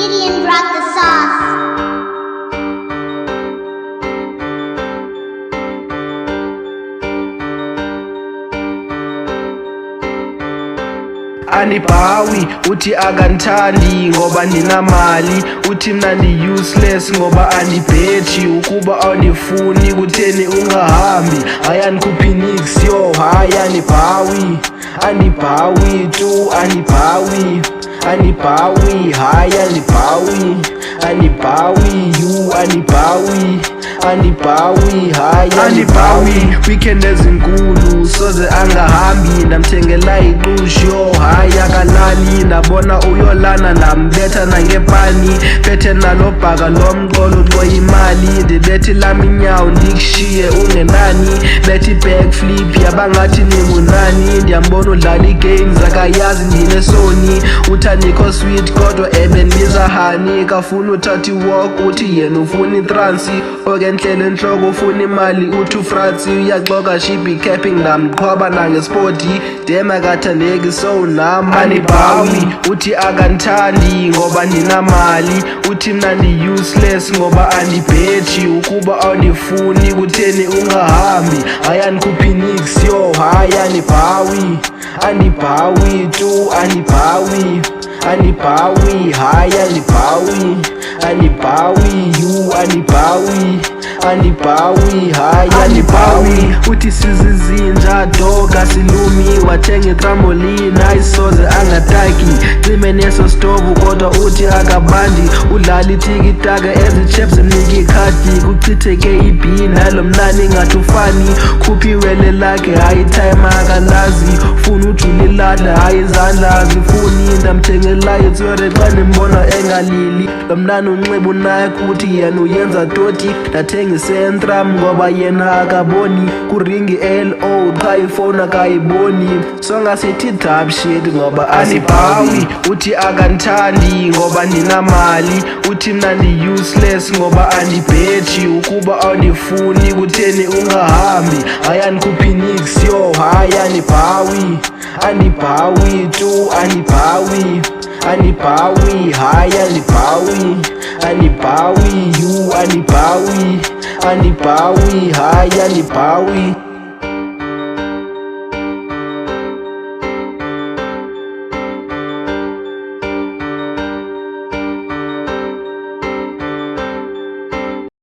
Gideon brought the sauce. Anibhawi uthi akantandi ngoba ninamali, uthi mna useless ngoba anibheji. Ukuba awunifuni kutheni ungahambi? Hayi anikhuphi nix yo, hayi anibhawi, anibhawi tu, anibhawi, anibhawi, hayi anibhawi, anibhawi you, anibhawi, anibhawi, hayi anibhawi. Weekend ezinkulu soze angahambi, ndamthengela iqushu yo, hayi akalali. Ndabona uyolana ndambetha nangepani, phethe nalo bhaka lomqolo imali. Ndibethi lami inyawo ndikushiye ungenani, bethi backflip yabangathi ningunani. Ndiyambona udlala igames akayazi ndinesoni, uthanikho sweet kodwa ebendiza hani. Kafuna uthatha iwalk uthi yena ufuna itransi, oke nhlelo enhloko ufuna imali uthi ufratsi. Uyaxoka shibi capping ndamqhwaba nangespoti, dem akathandeki so nam anibhawi. Uthi akantandi ngoba ninamali, uthi mna useless ngoba anibheji. Ukuba awunifuni kutheni ungahambi? Hayi anikhuphi nix yo, hayi anibhawi, anibhawi tu, anibhawi, anibhawi, hayi anibhawi, anibhawi you, anibhawi, anibhawi, hayi anibhawi. Uthi sizizinja doga silumi, wathenga itrampoline ayisoze angataki. Cime neso stovu kodwa uthi akabandi, udlala itikitaka ezichef zimnika ikhadi. Kuchitheke ibhi nalo mnani ngathi ufani, khuphi iwele lakhe hayi time akalazi. Funa ujulilada hayi izandla azifuni, ndamthengela itswere xa ndimbona engalili. Lo mnani unxiba uNike uthi yena uyenza toti, ndathenga isentram ngoba yena akaboni. Kuringi LO qha ifowuni akayiboni, songa sithi dab shit ngoba anibhawi. Uthi akantandi ngoba ninamali, uthi mna useless ngoba anibheji. Ukuba awunifuni kutheni ungahambi? Hayi anikhuphi nix yo, hayi anibhawi, anibhawi tu, anibhawi, anibhawi, hayi anibhawi, anibhawi you, anibhawi, anibhawi, hayi anibhawi.